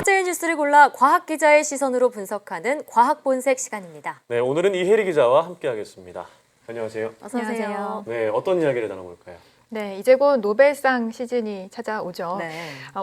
화제의 뉴스를 골라 과학 기자의 시선으로 분석하는 과학 본색 시간입니다. 네, 오늘은 이혜리 기자와 함께하겠습니다. 안녕하세요. 어서 오세요. 안녕하세요. 네, 어떤 이야기를 나눠볼까요? 네, 이제 곧 노벨상 시즌이 찾아오죠. 네.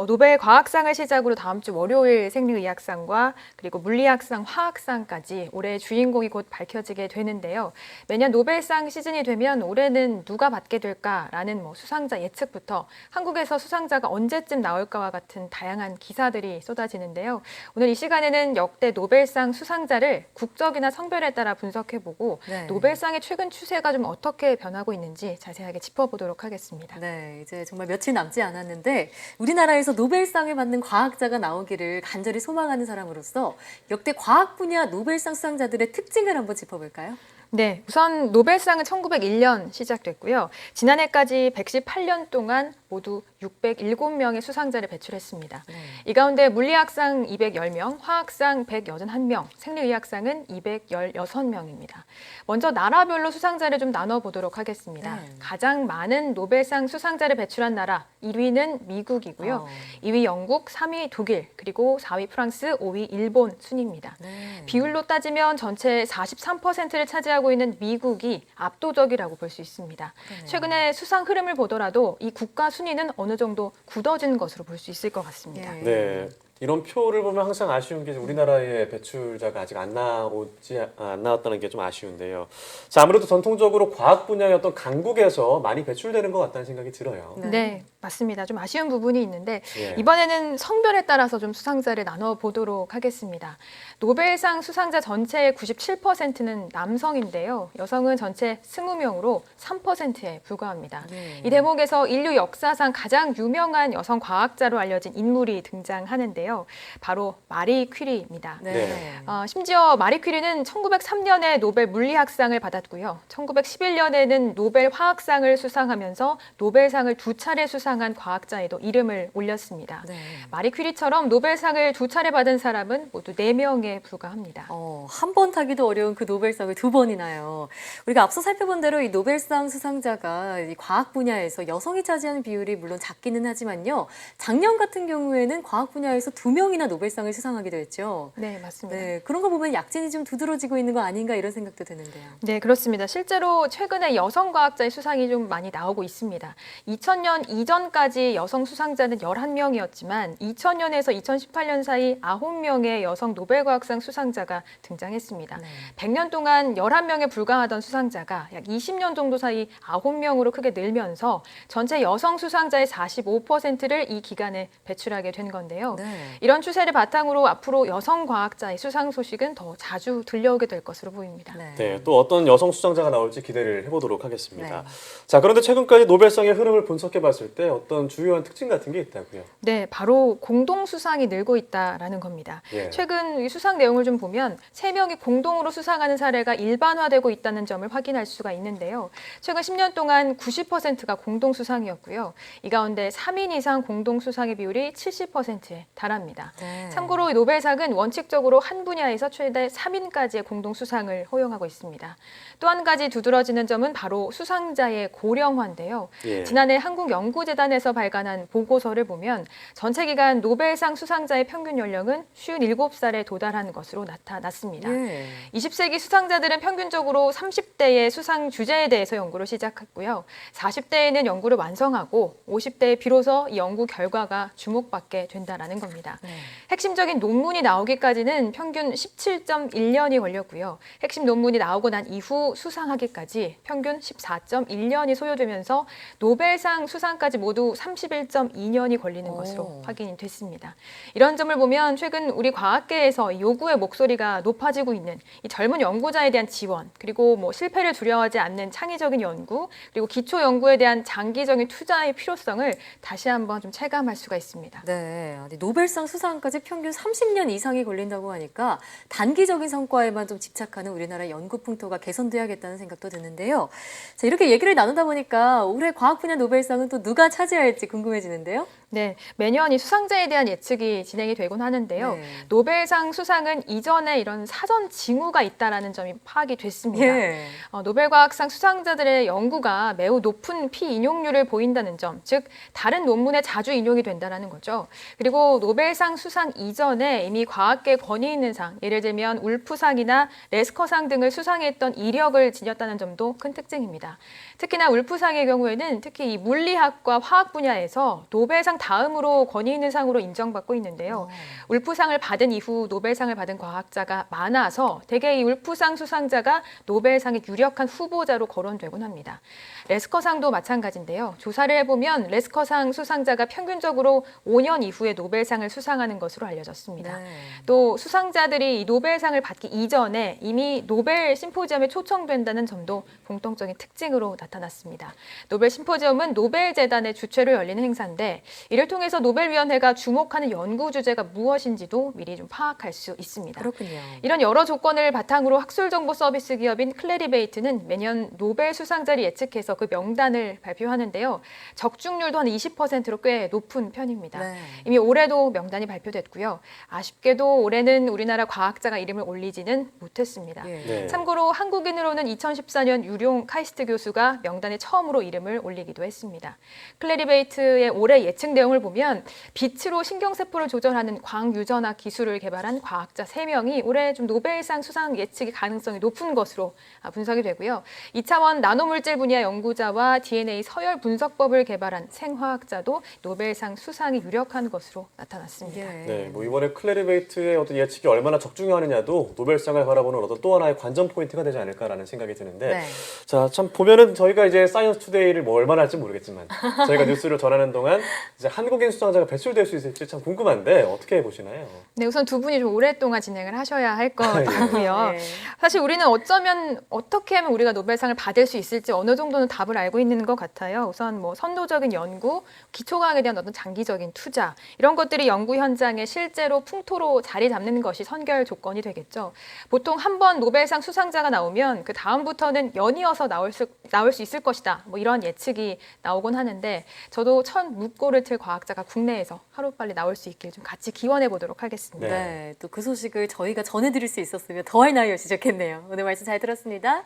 노벨 과학상을 시작으로 다음 주 월요일 생리의학상과 그리고 물리학상, 화학상까지 올해의 주인공이 곧 밝혀지게 되는데요. 매년 노벨상 시즌이 되면 올해는 누가 받게 될까라는 수상자 예측부터 한국에서 수상자가 언제쯤 나올까와 같은 다양한 기사들이 쏟아지는데요. 오늘 이 시간에는 역대 노벨상 수상자를 국적이나 성별에 따라 분석해보고 네. 노벨상의 최근 추세가 좀 어떻게 변하고 있는지 자세하게 짚어보도록 하겠습니다. 네, 이제 정말 며칠 남지 않았는데 우리나라에서 노벨상을 받는 과학자가 나오기를 간절히 소망하는 사람으로서 역대 과학 분야 노벨상 수상자들의 특징을 한번 짚어볼까요? 네, 우선 노벨상은 1901년 시작됐고요. 지난해까지 118년 동안 모두 607명의 수상자를 배출했습니다. 네. 이 가운데 물리학상 210명, 화학상 181명, 생리의학상은 216명입니다. 먼저 나라별로 수상자를 좀 나눠보도록 하겠습니다. 네. 가장 많은 노벨상 수상자를 배출한 나라 1위는 미국이고요. 2위 영국, 3위 독일, 그리고 4위 프랑스, 5위 일본 순입니다. 네. 비율로 따지면 전체 43%를 차지하고 있는 미국이 압도적이라고 볼 수 있습니다. 그러네요. 최근에 수상 흐름을 보더라도 이 국가 순위는 어느 정도 굳어진 것으로 볼 수 있을 것 같습니다. 예. 네, 이런 표를 보면 항상 아쉬운 게 우리나라의 배출자가 아직 안 나왔다는 게 좀 아쉬운데요. 자, 아무래도 전통적으로 과학 분야의 어떤 강국에서 많이 배출되는 것 같다는 생각이 들어요. 네, 맞습니다. 좀 아쉬운 부분이 있는데 예. 이번에는 성별에 따라서 좀 수상자를 나눠보도록 하겠습니다. 노벨상 수상자 전체의 97%는 남성인데요. 여성은 전체 20명으로 3%에 불과합니다. 네. 이 대목에서 인류 역사상 가장 유명한 여성 과학자로 알려진 인물이 등장하는데요. 바로 마리 퀴리입니다. 네. 심지어 마리 퀴리는 1903년에 노벨 물리학상을 받았고요. 1911년에는 노벨 화학상을 수상하면서 노벨상을 2차례 수상한 과학자에도 이름을 올렸습니다. 네. 마리 퀴리처럼 노벨상을 2차례 받은 사람은 모두 4명에 불과합니다. 한 번 타기도 어려운 그 노벨상을 2번이나요. 우리가 앞서 살펴본 대로 이 노벨상 수상자가 이 과학 분야에서 여성이 차지하는 비율이 물론 작기는 하지만요. 작년 같은 경우에는 과학 분야에서 2명이나 노벨상을 수상하기도 했죠. 네, 맞습니다. 네, 그런 거 보면 약진이 좀 두드러지고 있는 거 아닌가 이런 생각도 드는데요. 네, 그렇습니다. 실제로 최근에 여성 과학자의 수상이 좀 많이 나오고 있습니다. 2000년 이전까지 여성 수상자는 11명이었지만 2000년에서 2018년 사이 9명의 여성 노벨과학상 수상자가 등장했습니다. 네. 100년 동안 11명에 불과하던 수상자가 약 20년 정도 사이 9명으로 크게 늘면서 전체 여성 수상자의 45%를 이 기간에 배출하게 된 건데요. 네. 이런 추세를 바탕으로 앞으로 여성 과학자의 수상 소식은 더 자주 들려오게 될 것으로 보입니다. 네, 또 어떤 여성 수상자가 나올지 기대를 해보도록 하겠습니다. 네. 자, 그런데 최근까지 노벨상의 흐름을 분석해봤을 때 어떤 주요한 특징 같은 게 있다고요? 네, 바로 공동 수상이 늘고 있다라는 겁니다. 예. 최근 이 수상 내용을 좀 보면 3명이 공동으로 수상하는 사례가 일반화되고 있다는 점을 확인할 수가 있는데요. 최근 10년 동안 90%가 공동 수상이었고요. 이 가운데 3인 이상 공동 수상의 비율이 70%에 달합니다. 네. 참고로 이 노벨상은 원칙적으로 한 분야에서 최대 3인까지의 공동 수상을 허용하고 있습니다. 또 한 가지 두드러지는 점은 바로 수상자의 고령화인데요. 예. 지난해 한국연구재단에서 발간한 보고서를 보면 전체 기간 노벨상 수상자의 평균 연령은 57살에 도달한 것으로 나타났습니다. 예. 20세기 수상자들은 평균적으로 30대의 수상 주제에 대해서 연구를 시작했고요. 40대에는 연구를 완성하고 50대에 비로소 이 연구 결과가 주목받게 된다는 겁니다. 네. 핵심적인 논문이 나오기까지는 평균 17.1년이 걸렸고요. 핵심 논문이 나오고 난 이후 수상하기까지 평균 14.1년이 소요되면서 노벨상 수상까지 모두 31.2년이 걸리는 것으로 확인이 됐습니다. 이런 점을 보면 최근 우리 과학계에서 요구의 목소리가 높아지고 있는 이 젊은 연구자에 대한 지원, 그리고 실패를 두려워하지 않는 창의적인 연구, 그리고 기초 연구에 대한 장기적인 투자의 필요성을 다시 한번 좀 체감할 수가 있습니다. 네, 노벨상 수상까지 평균 30년 이상이 걸린다고 하니까 단기적인 성과에만 좀 집착하는 우리나라 연구 풍토가 개선돼야겠다는 생각도 드는데요. 자, 이렇게 얘기를 나누다 보니까 올해 과학 분야 노벨상은 또 누가 차지할지 궁금해지는데요. 네, 매년 이 수상자에 대한 예측이 진행이 되곤 하는데요. 네. 노벨상 수상은 이전에 이런 사전 징후가 있다라는 점이 파악이 됐습니다. 예. 노벨과학상 수상자들의 연구가 매우 높은 피인용률을 보인다는 점, 즉 다른 논문에 자주 인용이 된다는 거죠. 그리고 노벨상 수상 이전에 이미 과학계 권위 있는 상, 예를 들면 울프상이나 레스커상 등을 수상했던 이력을 지녔다는 점도 큰 특징입니다. 특히나 울프상의 경우에는 특히 이 물리학과 화학 분야에서 노벨상 다음으로 권위 있는 상으로 인정받고 있는데요. 울프상을 받은 이후 노벨상을 받은 과학자가 많아서 대개 이 울프상 수상자가 노벨상의 유력한 후보자로 거론되곤 합니다. 레스커상도 마찬가지인데요. 조사를 해보면 레스커상 수상자가 평균적으로 5년 이후에 노벨상을 수상하는 것으로 알려졌습니다. 네. 또 수상자들이 이 노벨상을 받기 이전에 이미 노벨 심포지엄에 초청된다는 점도 공통적인 특징으로 나타났습니다. 노벨 심포지엄은 노벨재단의 주최로 열리는 행사인데 이를 통해서 노벨위원회가 주목하는 연구 주제가 무엇인지도 미리 좀 파악할 수 있습니다. 그렇군요. 이런 여러 조건을 바탕으로 학술정보 서비스 기업인 클래리베이트는 매년 노벨 수상자를 예측해서 그 명단을 발표하는데요. 적중률도 한 20%로 꽤 높은 편입니다. 네. 이미 올해도 명단이 발표됐고요. 아쉽게도 올해는 우리나라 과학자가 이름을 올리지는 못했습니다. 예. 네. 참고로 한국인으로는 2014년 유룡 카이스트 교수가 명단에 처음으로 이름을 올리기도 했습니다. 클래리베이트의 올해 예측 내용을 보면 빛으로 신경세포를 조절하는 광유전학 기술을 개발한 과학자 3명이 올해 좀 노벨상 수상 예측의 가능성이 높은 것으로 분석이 되고요. 2차원 나노물질 분야 연구자와 DNA 서열 분석법을 개발한 생화학자도 노벨상 수상이 유력한 것으로 나타났습니다. 예. 네, 뭐 이번에 클래리베이트의 어떤 예측이 얼마나 적중하느냐도 노벨상을 바라보는 어떤 또 하나의 관전 포인트가 되지 않을까라는 생각이 드는데, 네. 자, 참 보면은 저희가 이제 사이언스 투데이를 뭐 얼마나 할지 모르겠지만 저희가 뉴스를 전하는 동안 이제 한국인 수상자가 배출될 수 있을지 참 궁금한데 어떻게 보시나요? 네, 우선 두 분이 좀 오랫동안 진행을 하셔야 할 것 같고요. 네. 사실 우리는 어쩌면 어떻게 하면 우리가 노벨상을 받을 수 있을지 어느 정도는 답을 알고 있는 것 같아요. 우선 뭐 선도적인 연구, 기초과학에 대한 어떤 장기적인 투자 이런 것들이 연구 현장에 실제로 풍토로 자리 잡는 것이 선결 조건이 되겠죠. 보통 한 번 노벨상 수상자가 나오면 그 다음부터는 연이어서 나올 수 있을 것이다. 뭐 이런 예측이 나오곤 하는데 저도 첫 묻고를 틀 과학자가 국내에서 하루빨리 나올 수 있길 좀 같이 기원해 보도록 하겠습니다. 네. 네. 또 그 소식을 저희가 전해드릴 수 있었으면 더할 나위였지 좋겠네요. 오늘 말씀 잘 들었습니다.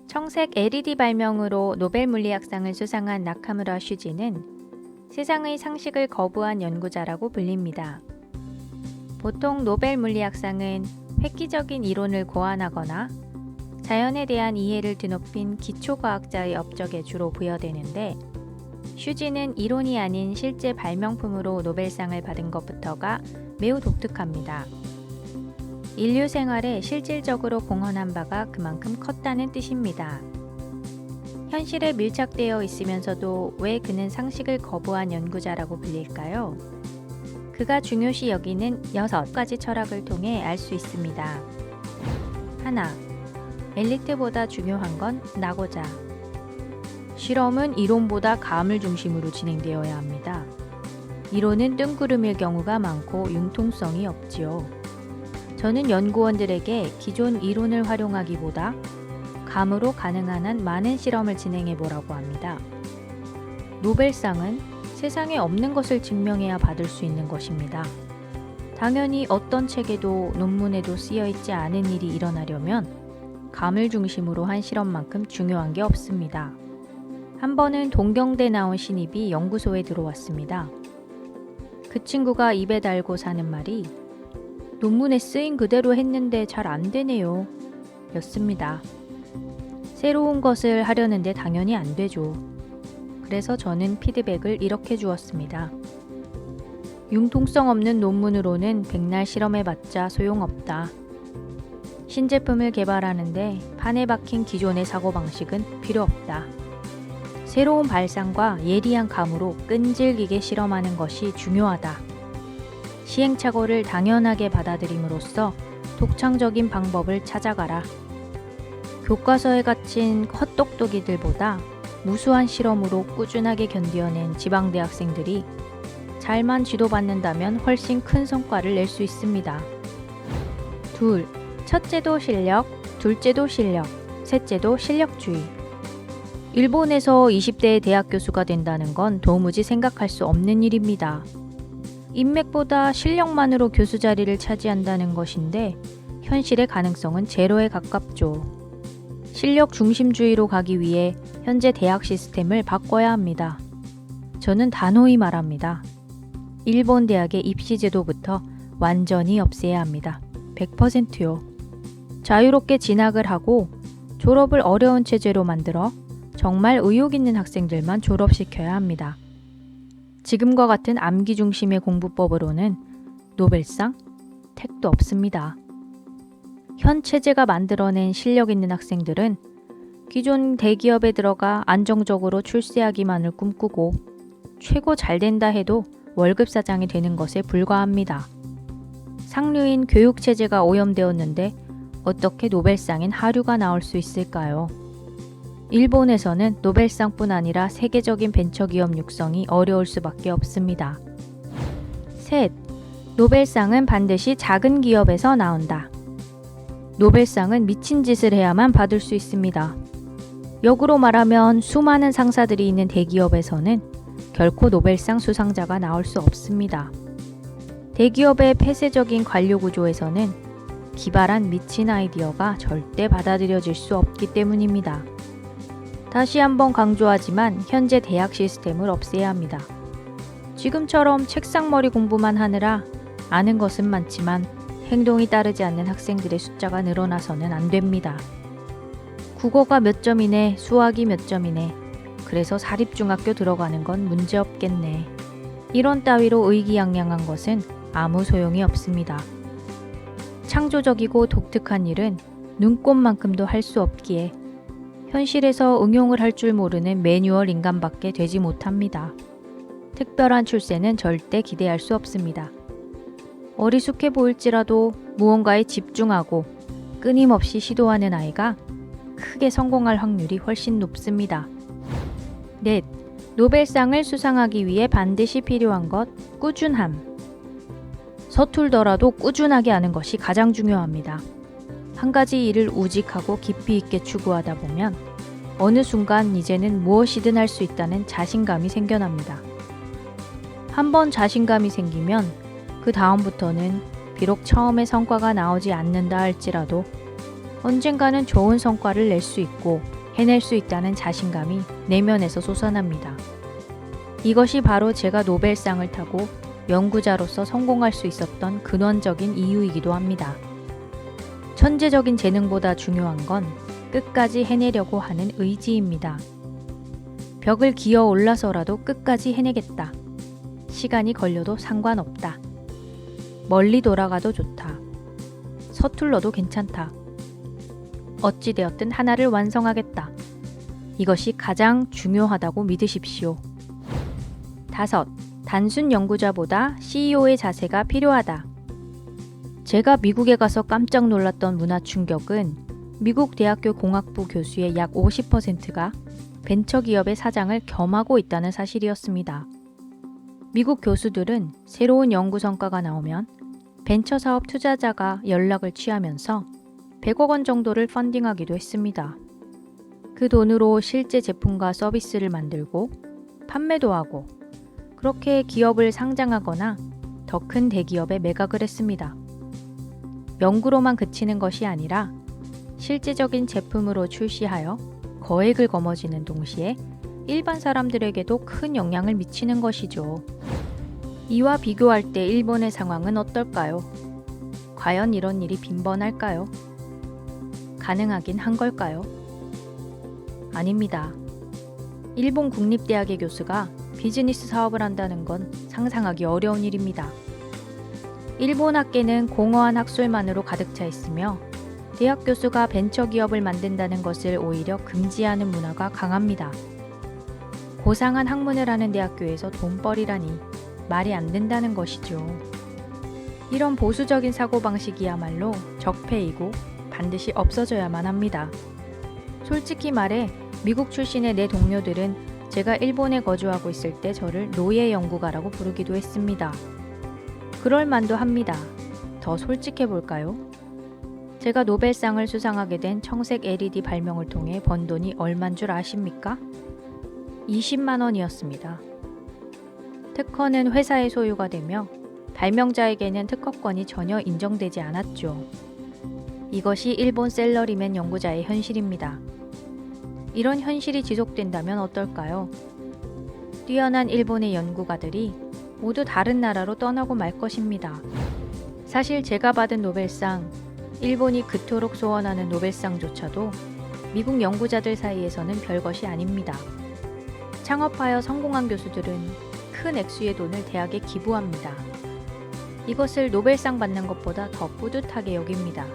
청색 LED 발명으로 노벨 물리학상을 수상한 나카무라 슈지는 세상의 상식을 거부한 연구자라고 불립니다. 보통 노벨 물리학상은 획기적인 이론을 고안하거나 자연에 대한 이해를 드높인 기초과학자의 업적에 주로 부여되는데 슈지는 이론이 아닌 실제 발명품으로 노벨상을 받은 것부터가 매우 독특합니다. 인류 생활에 실질적으로 공헌한 바가 그만큼 컸다는 뜻입니다. 현실에 밀착되어 있으면서도 왜 그는 상식을 거부한 연구자라고 불릴까요? 그가 중요시 여기는 6가지 철학을 통해 알 수 있습니다. 하나, 엘리트보다 중요한 건 나고자. 실험은 이론보다 감을 중심으로 진행되어야 합니다. 이론은 뜬구름일 경우가 많고 융통성이 없지요. 저는 연구원들에게 기존 이론을 활용하기보다 감으로 가능한 한 많은 실험을 진행해 보라고 합니다. 노벨상은 세상에 없는 것을 증명해야 받을 수 있는 것입니다. 당연히 어떤 책에도 논문에도 쓰여 있지 않은 일이 일어나려면 감을 중심으로 한 실험만큼 중요한 게 없습니다. 한 번은 동경대 나온 신입이 연구소에 들어왔습니다. 그 친구가 입에 달고 사는 말이 논문에 쓰인 그대로 했는데 잘 안 되네요. 였습니다. 새로운 것을 하려는데 당연히 안 되죠. 그래서 저는 피드백을 이렇게 주었습니다. 융통성 없는 논문으로는 백날 실험해봤자 소용없다. 신제품을 개발하는데 판에 박힌 기존의 사고방식은 필요 없다. 새로운 발상과 예리한 감으로 끈질기게 실험하는 것이 중요하다. 시행착오를 당연하게 받아들임으로써 독창적인 방법을 찾아가라. 교과서에 갇힌 헛똑똑이들보다 무수한 실험으로 꾸준하게 견뎌낸 지방대학생들이 잘만 지도받는다면 훨씬 큰 성과를 낼 수 있습니다. 둘, 첫째도 실력, 둘째도 실력, 셋째도 실력주의. 일본에서 20대의 대학 교수가 된다는 건 도무지 생각할 수 없는 일입니다. 인맥보다 실력만으로 교수 자리를 차지한다는 것인데 현실의 가능성은 제로에 가깝죠. 실력 중심주의로 가기 위해 현재 대학 시스템을 바꿔야 합니다. 저는 단호히 말합니다. 일본 대학의 입시 제도부터 완전히 없애야 합니다. 100%요. 자유롭게 진학을 하고 졸업을 어려운 체제로 만들어 정말 의욕 있는 학생들만 졸업시켜야 합니다. 지금과 같은 암기 중심의 공부법으로는 노벨상, 택도 없습니다. 현 체제가 만들어낸 실력 있는 학생들은 기존 대기업에 들어가 안정적으로 출세하기만을 꿈꾸고 최고 잘 된다 해도 월급 사장이 되는 것에 불과합니다. 상류인 교육 체제가 오염되었는데 어떻게 노벨상인 하류가 나올 수 있을까요? 일본에서는 노벨상뿐 아니라 세계적인 벤처기업 육성이 어려울 수밖에 없습니다. 셋, 노벨상은 반드시 작은 기업에서 나온다. 노벨상은 미친 짓을 해야만 받을 수 있습니다. 역으로 말하면 수많은 상사들이 있는 대기업에서는 결코 노벨상 수상자가 나올 수 없습니다. 대기업의 폐쇄적인 관료 구조에서는 기발한 미친 아이디어가 절대 받아들여질 수 없기 때문입니다. 다시 한번 강조하지만 현재 대학 시스템을 없애야 합니다. 지금처럼 책상머리 공부만 하느라 아는 것은 많지만 행동이 따르지 않는 학생들의 숫자가 늘어나서는 안 됩니다. 국어가 몇 점이네, 수학이 몇 점이네. 그래서 사립중학교 들어가는 건 문제없겠네. 이런 따위로 의기양양한 것은 아무 소용이 없습니다. 창조적이고 독특한 일은 눈꽃만큼도 할 수 없기에 현실에서 응용을 할 줄 모르는 매뉴얼 인간밖에 되지 못합니다. 특별한 출세는 절대 기대할 수 없습니다. 어리숙해 보일지라도 무언가에 집중하고 끊임없이 시도하는 아이가 크게 성공할 확률이 훨씬 높습니다. 넷, 노벨상을 수상하기 위해 반드시 필요한 것, 꾸준함. 서툴더라도 꾸준하게 하는 것이 가장 중요합니다. 한 가지 일을 우직하고 깊이 있게 추구하다 보면 어느 순간 이제는 무엇이든 할 수 있다는 자신감이 생겨납니다. 한번 자신감이 생기면 그 다음부터는 비록 처음에 성과가 나오지 않는다 할지라도 언젠가는 좋은 성과를 낼 수 있고 해낼 수 있다는 자신감이 내면에서 솟아납니다. 이것이 바로 제가 노벨상을 타고 연구자로서 성공할 수 있었던 근원적인 이유이기도 합니다. 천재적인 재능보다 중요한 건 끝까지 해내려고 하는 의지입니다. 벽을 기어 올라서라도 끝까지 해내겠다. 시간이 걸려도 상관없다. 멀리 돌아가도 좋다. 서툴러도 괜찮다. 어찌되었든 하나를 완성하겠다. 이것이 가장 중요하다고 믿으십시오. 5. 단순 연구자보다 CEO의 자세가 필요하다. 제가 미국에 가서 깜짝 놀랐던 문화 충격은 미국 대학교 공학부 교수의 약 50%가 벤처기업의 사장을 겸하고 있다는 사실이었습니다. 미국 교수들은 새로운 연구 성과가 나오면 벤처사업 투자자가 연락을 취하면서 100억 원 정도를 펀딩하기도 했습니다. 그 돈으로 실제 제품과 서비스를 만들고 판매도 하고 그렇게 기업을 상장하거나 더 큰 대기업에 매각을 했습니다. 연구로만 그치는 것이 아니라 실제적인 제품으로 출시하여 거액을 거머쥐는 동시에 일반 사람들에게도 큰 영향을 미치는 것이죠. 이와 비교할 때 일본의 상황은 어떨까요? 과연 이런 일이 빈번할까요? 가능하긴 한 걸까요? 아닙니다. 일본 국립대학의 교수가 비즈니스 사업을 한다는 건 상상하기 어려운 일입니다. 일본 학계는 공허한 학술만으로 가득 차 있으며 대학 교수가 벤처기업을 만든다는 것을 오히려 금지하는 문화가 강합니다. 고상한 학문을 하는 대학교에서 돈벌이라니 말이 안 된다는 것이죠. 이런 보수적인 사고방식이야말로 적폐이고 반드시 없어져야만 합니다. 솔직히 말해 미국 출신의 내 동료들은 제가 일본에 거주하고 있을 때 저를 노예 연구가라고 부르기도 했습니다. 그럴 만도 합니다. 더 솔직해 볼까요? 제가 노벨상을 수상하게 된 청색 LED 발명을 통해 번 돈이 얼만 줄 아십니까? 20만 원이었습니다. 특허는 회사의 소유가 되며 발명자에게는 특허권이 전혀 인정되지 않았죠. 이것이 일본 셀러리맨 연구자의 현실입니다. 이런 현실이 지속된다면 어떨까요? 뛰어난 일본의 연구가들이 모두 다른 나라로 떠나고 말 것입니다. 사실 제가 받은 노벨상, 일본이 그토록 소원하는 노벨상조차도 미국 연구자들 사이에서는 별것이 아닙니다. 창업하여 성공한 교수들은 큰 액수의 돈을 대학에 기부합니다. 이것을 노벨상 받는 것보다 더 뿌듯하게 여깁니다.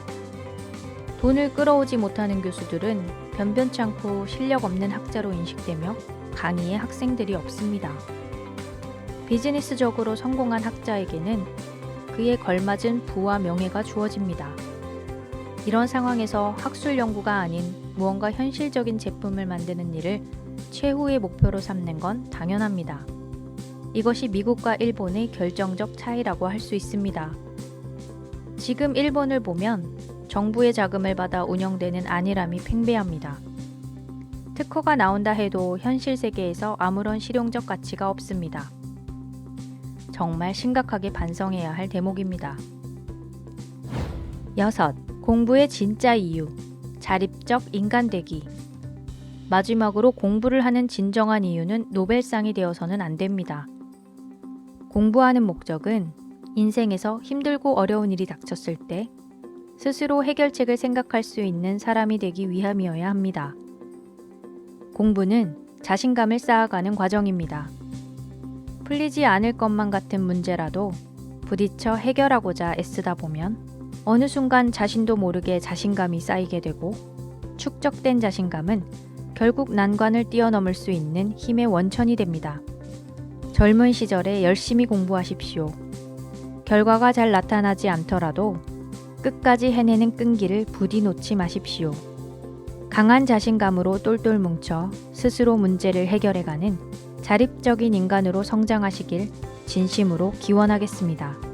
돈을 끌어오지 못하는 교수들은 변변치 않고 실력 없는 학자로 인식되며 강의에 학생들이 없습니다. 비즈니스적으로 성공한 학자에게는 그에 걸맞은 부와 명예가 주어집니다. 이런 상황에서 학술 연구가 아닌 무언가 현실적인 제품을 만드는 일을 최후의 목표로 삼는 건 당연합니다. 이것이 미국과 일본의 결정적 차이라고 할 수 있습니다. 지금 일본을 보면 정부의 자금을 받아 운영되는 안일함이 팽배합니다. 특허가 나온다 해도 현실 세계에서 아무런 실용적 가치가 없습니다. 정말 심각하게 반성해야 할 대목입니다. 6. 공부의 진짜 이유, 자립적 인간되기. 마지막으로 공부를 하는 진정한 이유는 노벨상이 되어서는 안 됩니다. 공부하는 목적은 인생에서 힘들고 어려운 일이 닥쳤을 때 스스로 해결책을 생각할 수 있는 사람이 되기 위함이어야 합니다. 공부는 자신감을 쌓아가는 과정입니다. 풀리지 않을 것만 같은 문제라도 부딪혀 해결하고자 애쓰다 보면 어느 순간 자신도 모르게 자신감이 쌓이게 되고 축적된 자신감은 결국 난관을 뛰어넘을 수 있는 힘의 원천이 됩니다. 젊은 시절에 열심히 공부하십시오. 결과가 잘 나타나지 않더라도 끝까지 해내는 끈기를 부디 놓지 마십시오. 강한 자신감으로 똘똘 뭉쳐 스스로 문제를 해결해가는 자립적인 인간으로 성장하시길 진심으로 기원하겠습니다.